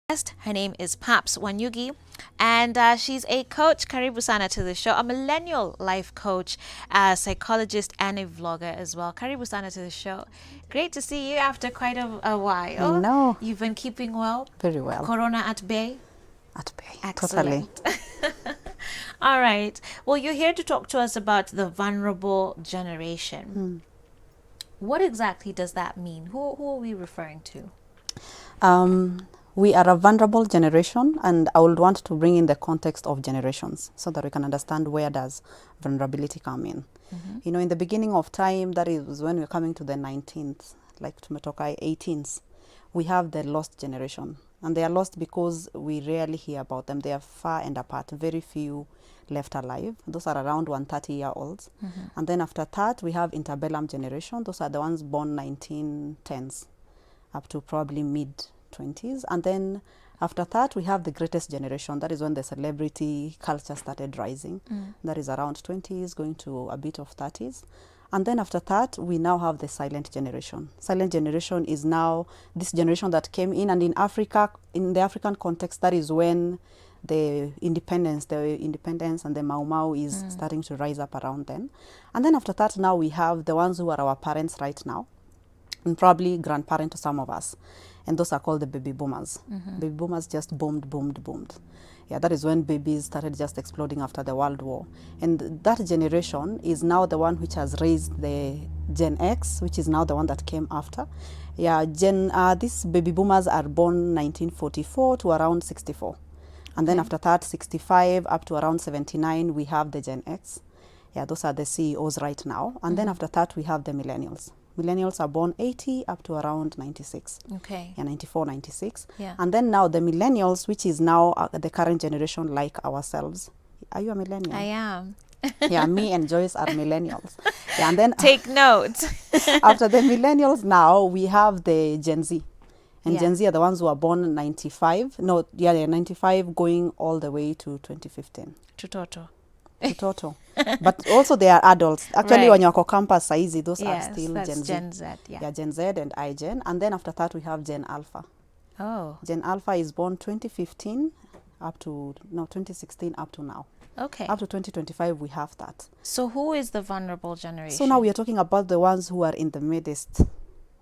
Her name is Paps Wanyugi, and she's a coach. Karibu sana to the show. A millennial life coach, a psychologist, and a vlogger as well. Karibu sana to the show. Great to see you after quite a while. I know. You've been keeping well. Very well. Corona at bay. At bay. Excellent. Totally. All right. Well, you're here to talk to us about the vulnerable generation. What exactly does that mean? Who are we referring to? We are a vulnerable generation, and I would want to bring in the context of generations so that we can understand where does vulnerability come in. You know, in the beginning of time, that is when we're coming to the 19th, like tumetoka 18th, we have the lost generation. And they are lost because we rarely hear about them. They are far and apart, very few left alive. Those are around 130-year-olds. And then after that, we have interbellum generation. Those are the ones born 1910s up to probably mid-20s. And then after that, we have the greatest generation. That is when the celebrity culture started rising. That is around 20s, going to a bit of 30s. And then after that, we now have the silent generation. Silent generation is now this generation that came in, and in Africa, in the African context, that is when the independence and the Mau Mau is starting to rise up around then. And then after that, now we have the ones who are our parents right now, and probably grandparent to some of us. And those are called the baby boomers. Baby boomers just boomed. Yeah, that is when babies started just exploding after the World War. And that generation is now the one which has raised the Gen X, which is now the one that came after. Yeah, these baby boomers are born 1944 to around 64. And then after that, 65 up to around 79, we have the Gen X. Yeah, those are the CEOs right now. And then after that, we have the millennials. Millennials are born 80 up to around 96. Okay. Yeah, 94, 96. Yeah. And then now the millennials, which is now the current generation like ourselves. Are you a millennial? I am. Yeah, me and Joyce are millennials. Yeah, and then Take note. after the millennials now, we have the Gen Z. And Yeah. Gen Z are the ones who are born 95. No, yeah, they're 95 going all the way to 2015. Tutoto. To total. But also they are adults. Actually, Right. when you're campus saizi, those Yes, are still that's Gen Z. Gen Z. Yeah. Yeah, Gen Z and iGen. And then after that, we have Gen Alpha. Oh, Gen Alpha is born 2015 up to, no, 2016 up to now. okay. Up to 2025, we have that. So who is the vulnerable generation? So now we are talking about the ones who are in the midst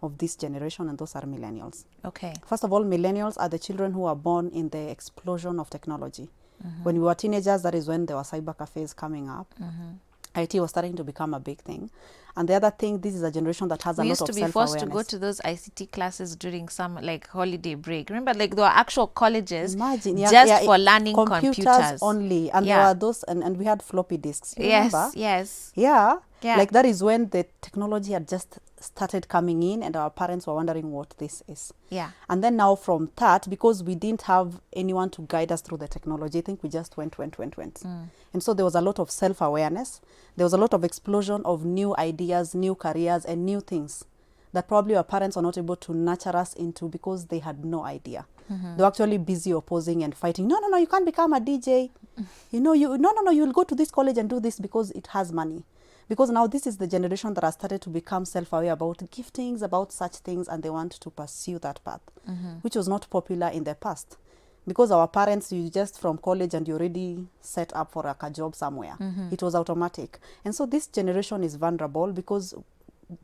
of this generation, and those are millennials. Okay. First of all, millennials are the children who are born in the explosion of technology. When we were teenagers, that is when there were cyber cafes coming up. IT was starting to become a big thing. And the other thing, this is a generation that has We a lot used of to be self-awareness. forced to go to those ICT classes during some like holiday break. Remember, like there were actual colleges Imagine, just for learning computers. only. And Yeah. there were those, and we had floppy disks. You remember? Yes. Yeah. Yeah. Like that is when the technology had just started coming in, and our parents were wondering what this is. Yeah. And then now from that, because we didn't have anyone to guide us through the technology, I think we just went. And so there was a lot of self-awareness. There was a lot of explosion of new ideas, new careers, and new things that probably our parents were not able to nurture us into because they had no idea. They were actually busy opposing and fighting. No, you can't become a DJ. You know, you'll go to this college and do this because it has money. Because now this is the generation that has started to become self-aware about giftings, about such things, and they want to pursue that path, which was not popular in the past. Because our parents, you just from college and you already set up for a job somewhere. It was automatic. And so this generation is vulnerable because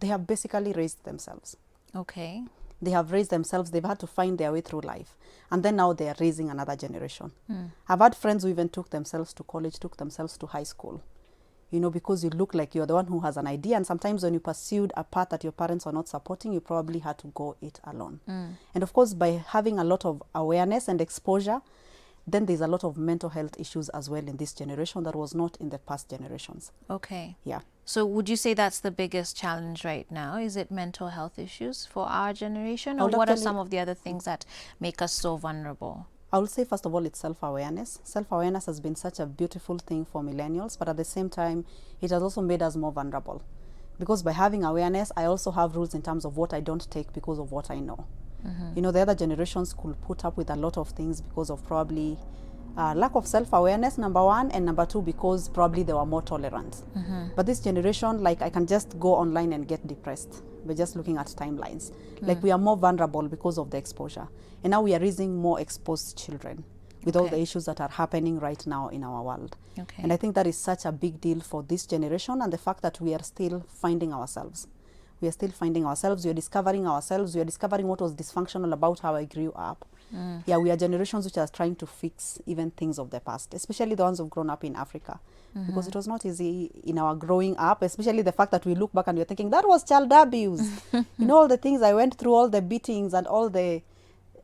they have basically raised themselves. Okay. They have raised themselves. They've had to find their way through life. And then now they are raising another generation. I've had friends who even took themselves to college, took themselves to high school. You know, because you look like you're the one who has an idea. And sometimes when you pursued a path that your parents were not supporting, you probably had to go it alone. And of course, by having a lot of awareness and exposure, then there's a lot of mental health issues as well in this generation that was not in the past generations. Okay. Yeah. So would you say that's the biggest challenge right now? Is it mental health issues for our generation? Or what are some of the other things that make us so vulnerable? I will say, first of all, it's self-awareness. Self-awareness has been such a beautiful thing for millennials, but at the same time, it has also made us more vulnerable. Because by having awareness, I also have rules in terms of what I don't take because of what I know. You know, the other generations could put up with a lot of things because of probably lack of self-awareness, number one, and number two, because probably they were more tolerant. But this generation, like, I can just go online and get depressed by just looking at timelines. Like, we are more vulnerable because of the exposure, and now we are raising more exposed children with all the issues that are happening right now in our world. And I think that is such a big deal for this generation, and the fact that we are still finding ourselves. We are still finding ourselves. We are discovering ourselves. We are discovering what was dysfunctional about how I grew up. Yeah, we are generations which are trying to fix even things of the past, especially the ones who've grown up in Africa. Because it was not easy in our growing up, especially the fact that we look back and we're thinking, that was child abuse. You know, all the things I went through, all the beatings and all the,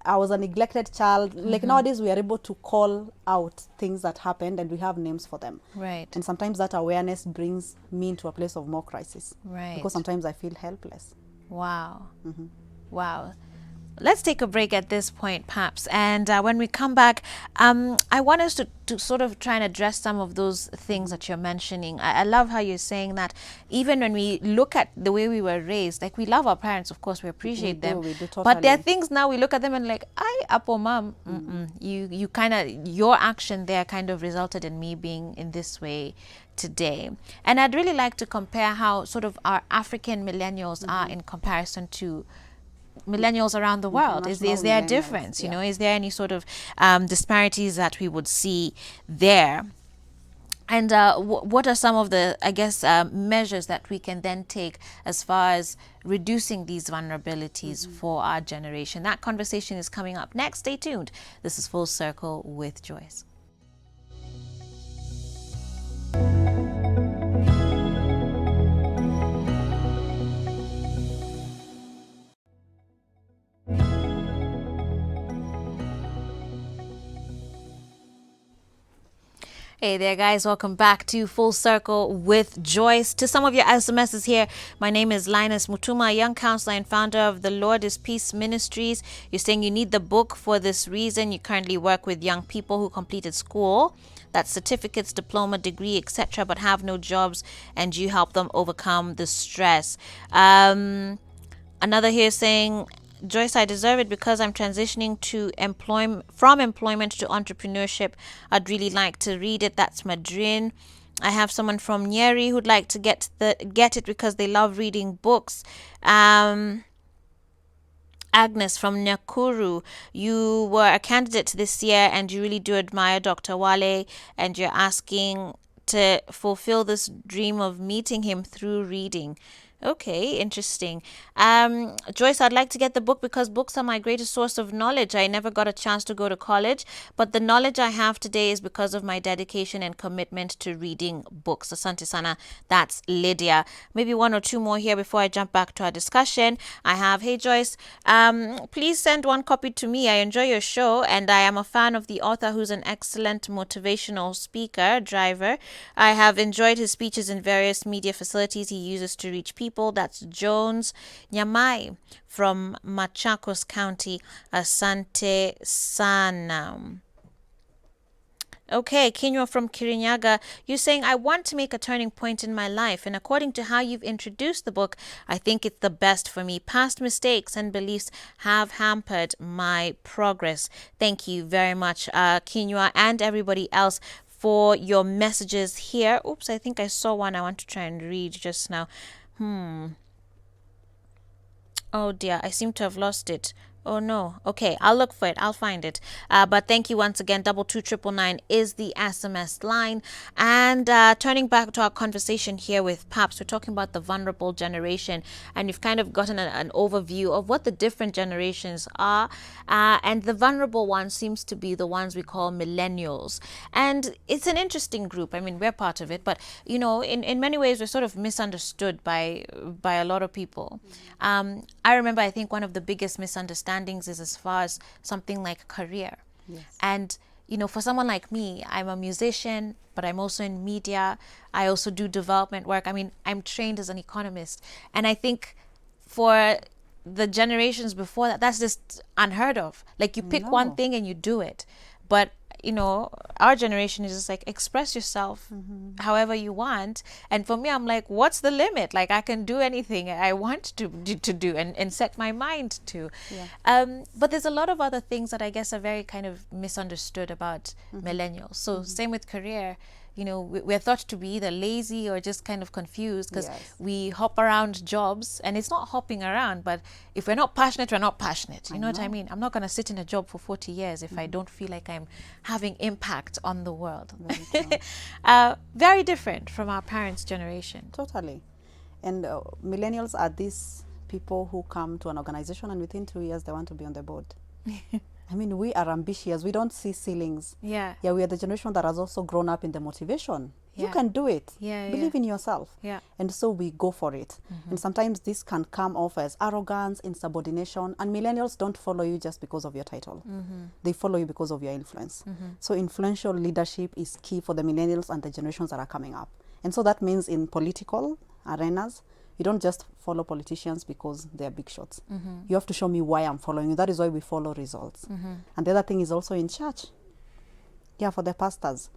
I was a neglected child. Like, nowadays we are able to call out things that happened and we have names for them. Right. And sometimes that awareness brings me into a place of more crisis. Right. Because sometimes I feel helpless. Wow. Wow. Let's take a break at this point, perhaps. And when we come back, I want us to sort of try and address some of those things that you're mentioning. I love how you're saying that even when we look at the way we were raised, like, we love our parents, of course, we appreciate them. We do, totally. But there are things now we look at them and like, I, Apo mom, you kind of, your action there kind of resulted in me being in this way today. And I'd really like to compare how sort of our African millennials are in comparison to millennials around the world. Is there a difference? You know, is there any sort of disparities that we would see there? And what are some of the, I guess, measures that we can then take as far as reducing these vulnerabilities for our generation? That conversation is coming up next. Stay tuned. This is Full Circle with Joyce. Hey there, guys. Welcome back to Full Circle with Joyce. To some of your SMSs here, my name is Linus Mutuma, young counselor and founder of the Lord is Peace Ministries. You're saying you need the book for this reason. You currently work with young people who completed school, that's certificates, diploma, degree, etc., but have no jobs, and you help them overcome the stress. Another here saying, Joyce, I deserve it because I'm transitioning to from employment to entrepreneurship. I'd really like to read it. That's Madrin. I have someone from Nyeri who'd like to get it because they love reading books. Agnes from Nakuru, you were a candidate this year and you really do admire Dr. Wale, and you're asking to fulfill this dream of meeting him through reading. Okay, interesting. Joyce, I'd like to get the book because books are my greatest source of knowledge. I never got a chance to go to college, but the knowledge I have today is because of my dedication and commitment to reading books. Asante sana. That's Lydia. Maybe one or two more here before I jump back to our discussion. I have, hey Joyce, please send one copy to me. I enjoy your show and I am a fan of the author who's an excellent motivational speaker, driver. I have enjoyed his speeches in various media facilities he uses to reach people. That's Jones Nyamai from Machakos County. Asante sana. Okay, Kinywa from Kirinyaga, you're saying, I want to make a turning point in my life, and according to how you've introduced the book, I think it's the best for me. Past mistakes and beliefs have hampered my progress. Thank you very much, Kinywa, and everybody else for your messages here. Oops, I think I saw one I want to try and read just now. Oh dear, I seem to have lost it. Oh no. Okay, I'll look for it. I'll find it. But thank you once again. 22999 is the SMS line. And turning back to our conversation here with Paps, we're talking about the vulnerable generation, and we've kind of gotten an overview of what the different generations are. And the vulnerable one seems to be the ones we call millennials. And it's an interesting group. I mean, we're part of it, but you know, in many ways, we're sort of misunderstood by a lot of people. I remember, I think one of the biggest misunderstandings is as far as something like career. Yes. And you know, for someone like me, I'm a musician, but I'm also in media. I also do development work. I mean, I'm trained as an economist, and I think for the generations before that, that's just unheard of. Like, you pick one thing and you do it. But our generation is just like express yourself however you want. And for me, I'm like, what's the limit? Like, I can do anything I want to do and set my mind to. But there's a lot of other things that I guess are very kind of misunderstood about millennials. So same with career. We're thought to be either lazy or just kind of confused because we hop around jobs, and it's not hopping around, but if we're not passionate, we're not passionate. You know what I mean? I'm not going to sit in a job for 40 years if I don't feel like I'm having impact on the world. Very different from our parents' generation. Totally. And millennials are these people who come to an organization and within 2 years they want to be on the board. I mean, we are ambitious. We don't see ceilings. Yeah, we are the generation that has also grown up in the motivation. You can do it. Believe in yourself. And so we go for it. And sometimes this can come off as arrogance, insubordination. And millennials don't follow you just because of your title. They follow you because of your influence. So influential leadership is key for the millennials and the generations that are coming up. And so that means in political arenas, you don't just follow politicians because they're big shots. You have to show me why I'm following you. That is why we follow results. And the other thing is also in church. For the pastors.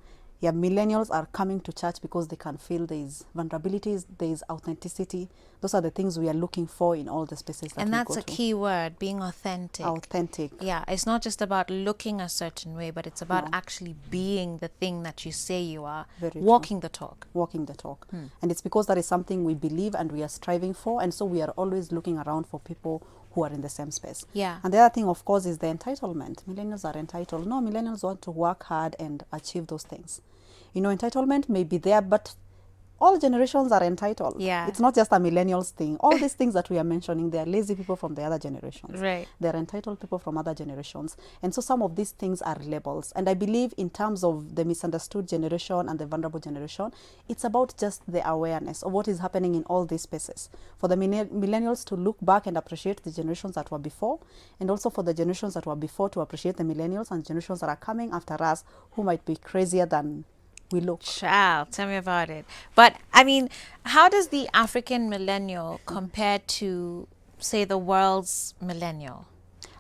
Millennials are coming to church because they can feel there is vulnerabilities, there is authenticity. Those are the things we are looking for in all the spaces that we go to. And that's a key word, being authentic. Authentic. Yeah, it's not just about looking a certain way, but it's about actually being the thing that you say you are. Walking the talk. Walking the talk. And it's because that is something we believe and we are striving for. And so we are always looking around for people who are in the same space. And the other thing, of course, is the entitlement. Millennials are entitled. No, millennials want to work hard and achieve those things. Entitlement may be there, but all generations are entitled. It's not just a millennials thing. All these things that we are mentioning, they are lazy people from the other generations. They're entitled people from other generations. And so some of these things are labels. And I believe in terms of the misunderstood generation and the vulnerable generation, it's about just the awareness of what is happening in all these spaces. For the millennials to look back and appreciate the generations that were before, and also for the generations that were before to appreciate the millennials and generations that are coming after us who might be crazier than we look. Child, tell me about it. But I mean, how does the African millennial compare to, say, the world's millennial?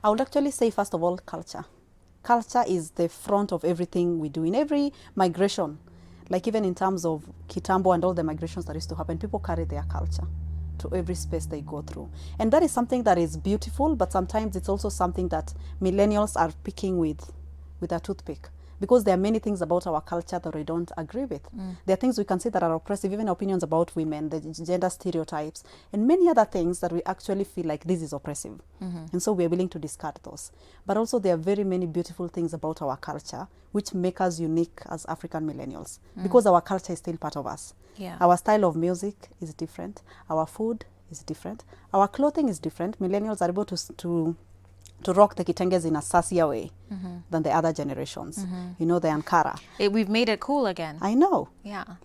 I would actually say, first of all, culture. Culture is the front of everything we do in every migration. Like even in terms of Kitambo and all the migrations that used to happen, people carry their culture to every space they go through. And that is something that is beautiful, but sometimes it's also something that millennials are picking with a toothpick. Because there are many things about our culture that we don't agree with. There are things we can say that are oppressive, even opinions about women, the gender stereotypes, and many other things that we actually feel like this is oppressive. And so we are willing to discard those. But also there are very many beautiful things about our culture which make us unique as African millennials. Because our culture is still part of us. Our style of music is different. Our food is different. Our clothing is different. Millennials are able to rock the kitenges in a sassier way than the other generations. The Ankara. We've made it cool again. I know.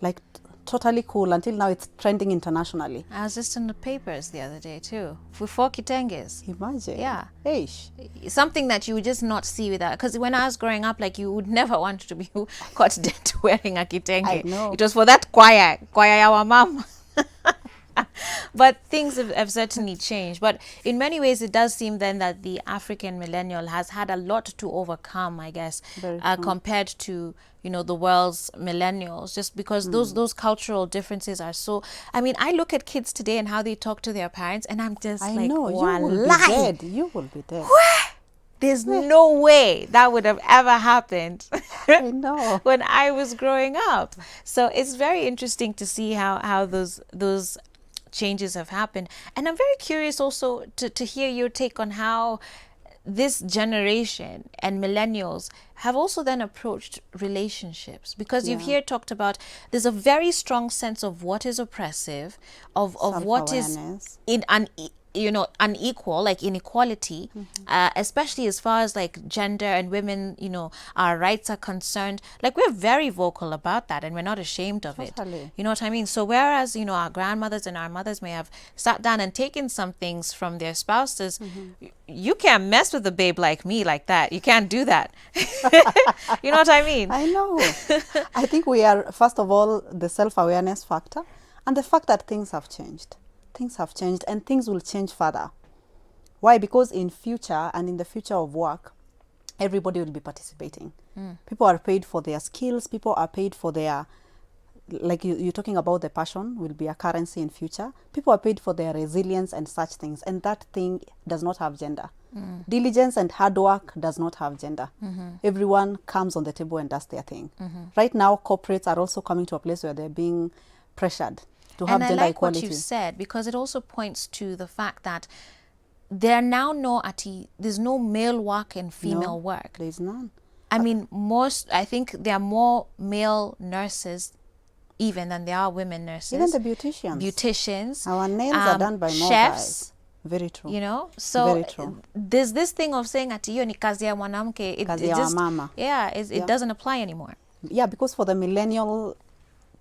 Like totally cool. Until now it's trending internationally. I was just in the papers the other day too. With 4 kitenges. Imagine. Eish. Something that you would just not see without. Because when I was growing up, like, you would never want to be caught dead wearing a kitenge. I know. It was for that choir our mom. But things have certainly changed. But in many ways, it does seem then that the African millennial has had a lot to overcome, I guess, compared to, the world's millennials, just because those cultural differences are so... I mean, I look at kids today and how they talk to their parents, and I'm just I like, know, you will be dead. You will be dead. There's no way that would have ever happened I know. when I was growing up. So it's very interesting to see how those changes have happened. And I'm very curious also to hear your take on how this generation and millennials have also then approached relationships, because you've here talked about there's a very strong sense of what is oppressive, of what is unequal, like inequality, especially as far as like gender and women, our rights are concerned. Like, we're very vocal about that and we're not ashamed of it. You know what I mean? So whereas, our grandmothers and our mothers may have sat down and taken some things from their spouses, you can't mess with a babe like me like that. You can't do that. You know what I mean? I know. I think we are, first of all, the self-awareness factor and the fact that things have changed. Things have changed and things will change further. Why? Because in future and in the future of work, everybody will be participating. People are paid for their skills, people are paid for their, like you're talking about, the passion will be a currency in future. People are paid for their resilience and such things, and that thing does not have gender. Diligence and hard work does not have gender. Everyone comes on the table and does their thing. Right now, corporates are also coming to a place where they're being pressured to have And I gender like equality. what you said, because it also points to the fact that there are now there's no male work and female No, work. there's none. I mean, I think there are more male nurses even than there are women nurses. Even the beauticians. Beauticians. Our nails are done by more chefs. guys. Very true. You know, so Very true. there's this thing of saying ati hiyo ni kazi ya mwanamke. Kazi ya wamama. It doesn't apply anymore. Yeah, because for the millennial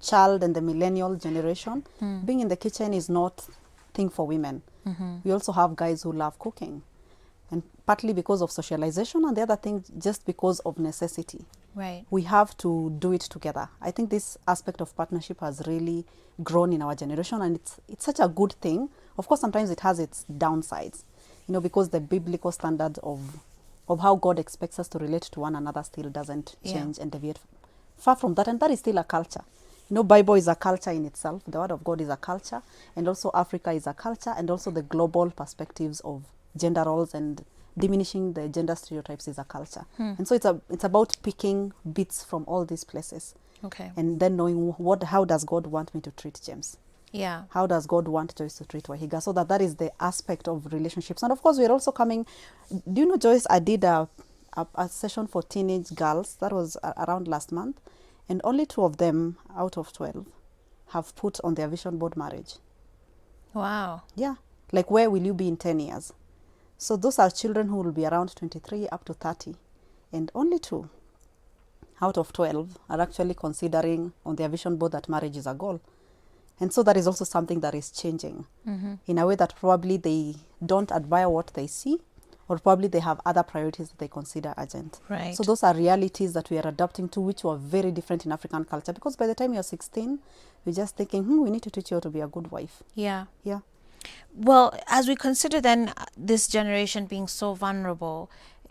child and the millennial generation, being in the kitchen is not thing for women. We also have guys who love cooking, and partly because of socialization, and the other thing just because of necessity. Right. We have to do it together. I think this aspect of partnership has really grown in our generation, and it's such a good thing. Of course, sometimes it has its downsides, you know, because the biblical standard of how God expects us to relate to one another still doesn't change and deviate far from that, and that is still a culture. You know, Bible is a culture in itself. The Word of God is a culture, and also Africa is a culture, and also the global perspectives of gender roles and diminishing the gender stereotypes is a culture. And so it's about picking bits from all these places. Okay. And then knowing how does God want me to treat James? Yeah. How does God want Joyce to treat Wahiga? So that is the aspect of relationships. And of course, we're also coming. Do you know, Joyce, I did a session for teenage girls. That was around last month. And only 2 of them out of 12 have put on their vision board marriage. Wow. Yeah. Like, where will you be in 10 years? So those are children who will be around 23 up to 30. And only 2 out of 12 are actually considering on their vision board that marriage is a goal. And so that is also something that is changing in a way that probably they don't admire what they see, or probably they have other priorities that they consider urgent. Right. So those are realities that we are adapting to, which were very different in African culture. Because by the time you're 16, you're just thinking, we need to teach you how to be a good wife. Yeah. Yeah. Well, as we consider then this generation being so vulnerable,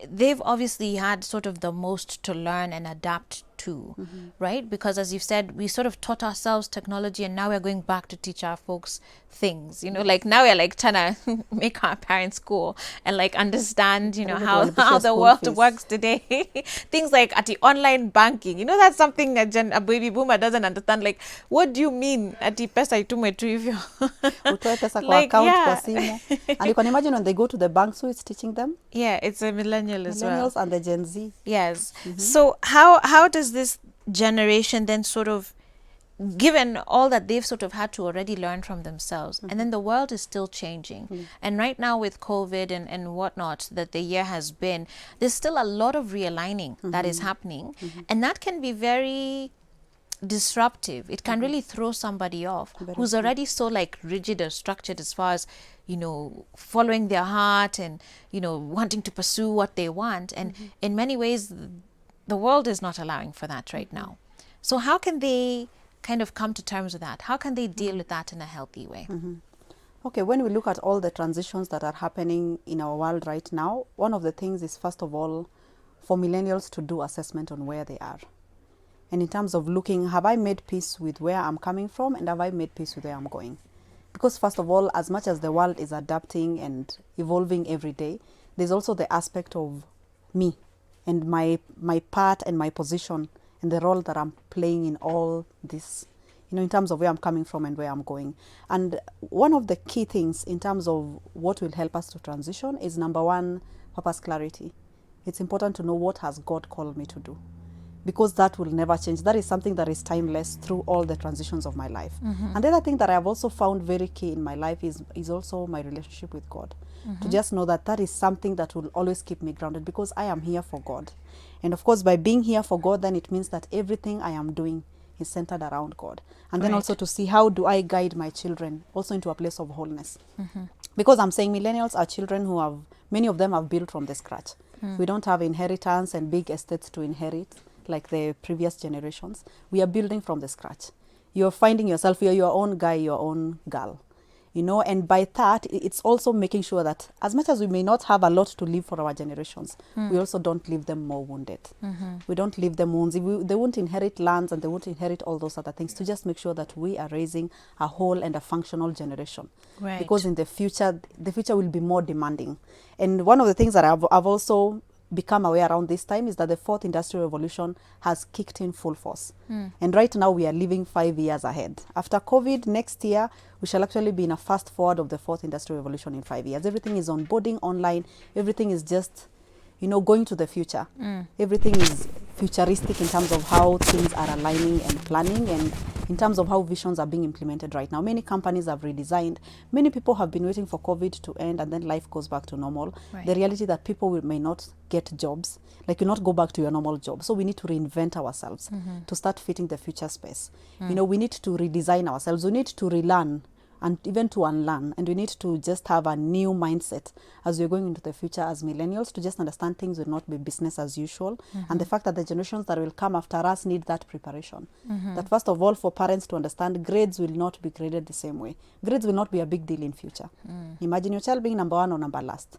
they've obviously had sort of the most to learn and adapt to, right? Because as you've said, we sort of taught ourselves technology, and now we're going back to teach our folks things, you know, like now we're like trying to make our parents cool and like understand, you know, how the world works today. Things like at the online banking, you know, that's something a baby boomer doesn't understand. Like, what do you mean at the pesa itume tu hivyo? Utoe pesa kwa account kwa simu. And you can imagine when they go to the bank, who is teaching them? Yeah, it's a millennial as well. Millennials and the Gen Z. Yes. So how does this generation then sort of, given all that they've sort of had to already learn from themselves, and then the world is still changing, and right now with COVID and whatnot that the year has been, there's still a lot of realigning that is happening, and that can be very disruptive. It can really throw somebody off who's already so like rigid or structured as far as, you know, following their heart and, you know, wanting to pursue what they want. And in many ways, the world is not allowing for that right now. So how can they kind of come to terms with that? How can they deal with that in a healthy way? Okay, when we look at all the transitions that are happening in our world right now, one of the things is, first of all, for millennials to do assessment on where they are. And in terms of looking, have I made peace with where I'm coming from, and have I made peace with where I'm going? Because first of all, as much as the world is adapting and evolving every day, there's also the aspect of me and my part and my position and the role that I'm playing in all this, you know, in terms of where I'm coming from and where I'm going. And one of the key things in terms of what will help us to transition is, number one, purpose clarity. It's important to know, what has God called me to do? Because that will never change. That is something that is timeless through all the transitions of my life. And the other thing that I have also found very key in my life is also my relationship with God. To just know that that is something that will always keep me grounded, because I am here for God. And of course, by being here for God, then it means that everything I am doing is centered around God. And then also to see, how do I guide my children also into a place of wholeness? Because I'm saying millennials are children who have, many of them have built from the scratch. We don't have inheritance and big estates to inherit like the previous generations. We are building from the scratch. You're finding yourself, you're your own guy, your own girl. you know, and by that it's also making sure that as much as we may not have a lot to leave for our generations, we also don't leave them more wounded. We don't leave them wounds. They won't inherit lands and they won't inherit all those other things, to just make sure that we are raising a whole and a functional generation. Right. Because in the future will be more demanding. And one of the things that I've also become aware around this time is that the fourth industrial revolution has kicked in full force. And right now we are living 5 years ahead. After COVID, next year, we shall actually be in a fast forward of the fourth industrial revolution in 5 years. Everything is onboarding online. Everything is just, you know, going to the future. Everything is futuristic in terms of how things are aligning and planning, and in terms of how visions are being implemented right now. Many companies have redesigned. Many people have been waiting for COVID to end and then life goes back to normal. Right. The reality that people may not get jobs, like you not go back to your normal job. So we need to reinvent ourselves to start fitting the future space. You know, we need to redesign ourselves. We need to relearn and even to unlearn, and we need to just have a new mindset as we're going into the future as millennials, to just understand things will not be business as usual. And the fact that the generations that will come after us need that preparation. That first of all, for parents to understand, grades will not be graded the same way. Grades will not be a big deal in future. Imagine your child being number one or number last.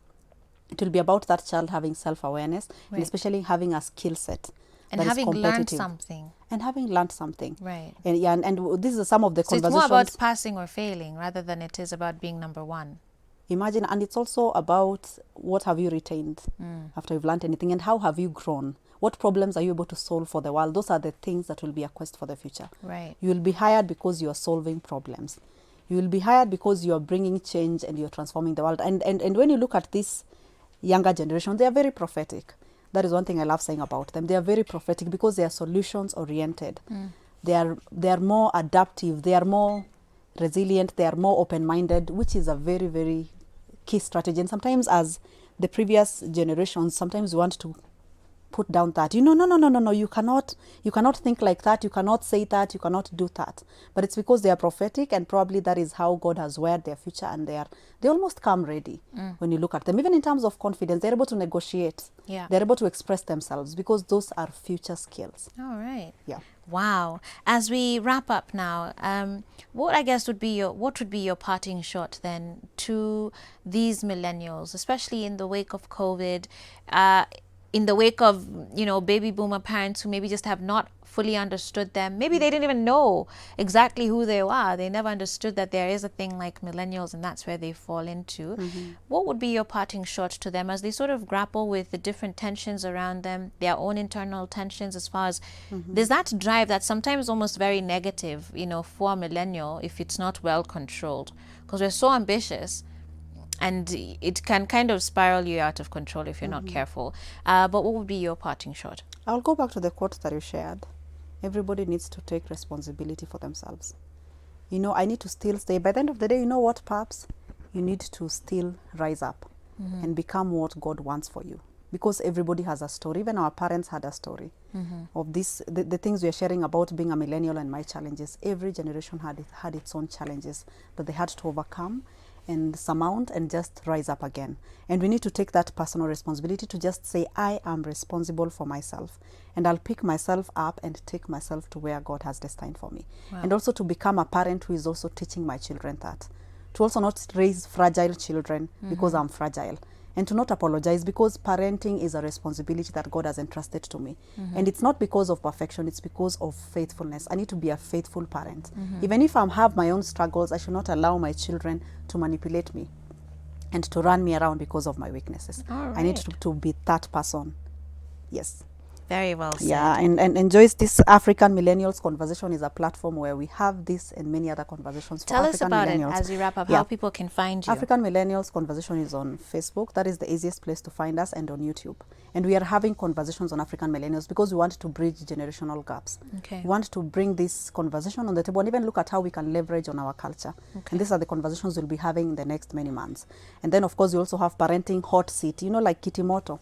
It will be about that child having self-awareness, and especially having a skill set And that is having learned competitive. something. And having learned something. Right. And yeah, and this is some of the So it's conversations. more about passing or failing rather than it is about being number one. Imagine, and it's also about what have you retained after you've learned anything, and how have you grown? What problems are you able to solve for the world? Those are the things that will be a quest for the future. Right. You will be hired because you are solving problems. You will be hired because you are bringing change and you're transforming the world. And when you look at this younger generation, they are very prophetic. That is one thing I love saying about them. They are very prophetic because they are solutions oriented. They are more adaptive. They are more resilient. They are more open-minded, which is a very, very key strategy. And sometimes, as the previous generations, sometimes we want to put down that, no, you cannot think like that, you cannot say that, you cannot do that. But it's because they are prophetic, and probably that is how God has wired their future, and they almost come ready. When you look at them, even in terms of confidence, they're able to negotiate. Yeah. They're able to express themselves because those are future skills. All right. Yeah. Wow. As we wrap up now, what would be your parting shot then to these millennials, especially in the wake of COVID, in the wake of, baby boomer parents who maybe just have not fully understood them. Maybe they didn't even know exactly who they are. They never understood that there is a thing like millennials, and that's where they fall into. What would be your parting shot to them as they sort of grapple with the different tensions around them, their own internal tensions, as far as there's that drive that's sometimes almost very negative, for a millennial if it's not well controlled, because we're so ambitious. And it can kind of spiral you out of control if you're not careful. But what would be your parting shot? I'll go back to the quote that you shared. Everybody needs to take responsibility for themselves. I need to still stay. By the end of the day, you know what, perhaps? You need to still rise up and become what God wants for you. Because everybody has a story. Even our parents had a story of this. The things we are sharing about being a millennial and my challenges. Every generation had its own challenges that they had to overcome and surmount and just rise up again. And we need to take that personal responsibility to just say, I am responsible for myself, and I'll pick myself up and take myself to where God has destined for me. Wow. And also to become a parent who is also teaching my children that, to also not raise fragile children because I'm fragile, and to not apologize, because parenting is a responsibility that God has entrusted to me. And it's not because of perfection, it's because of faithfulness. I need to be a faithful parent. Even if I have my own struggles, I should not allow my children to manipulate me and to run me around because of my weaknesses. I need to be that person. Yes. Very well said. Yeah, and Joyce, this African Millennials conversation is a platform where we have this and many other conversations for Tell us African about it millennials. as we wrap up, Yeah. how people can find you. African Millennials Conversation is on Facebook. That is the easiest place to find us, and on YouTube. And we are having conversations on African millennials because we want to bridge generational gaps. Okay. We want to bring this conversation on the table and even look at how we can leverage on our culture. And these are the conversations we'll be having in the next many months. And then, of course, we also have Parenting Hot Seat, like Kitimoto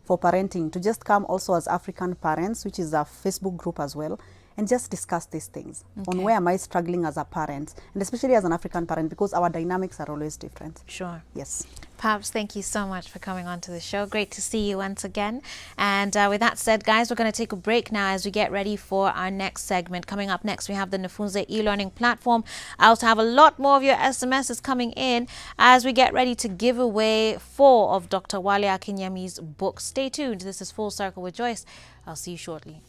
for parenting, to just come also as African parents, which is a Facebook group as well, and just discuss these things on Okay. where am I struggling as a parent, and especially as an African parent, because our dynamics are always different. Sure. Yes. Paps, thank you so much for coming on to the show. Great to see you once again. And with that said, guys, we're going to take a break now as we get ready for our next segment. Coming up next, we have the Nafunze e-learning platform. I also have a lot more of your SMSs coming in as we get ready to give away 4 of Dr. Wale Akinyemi's books. Stay tuned. This is Full Circle with Joyce. I'll see you shortly.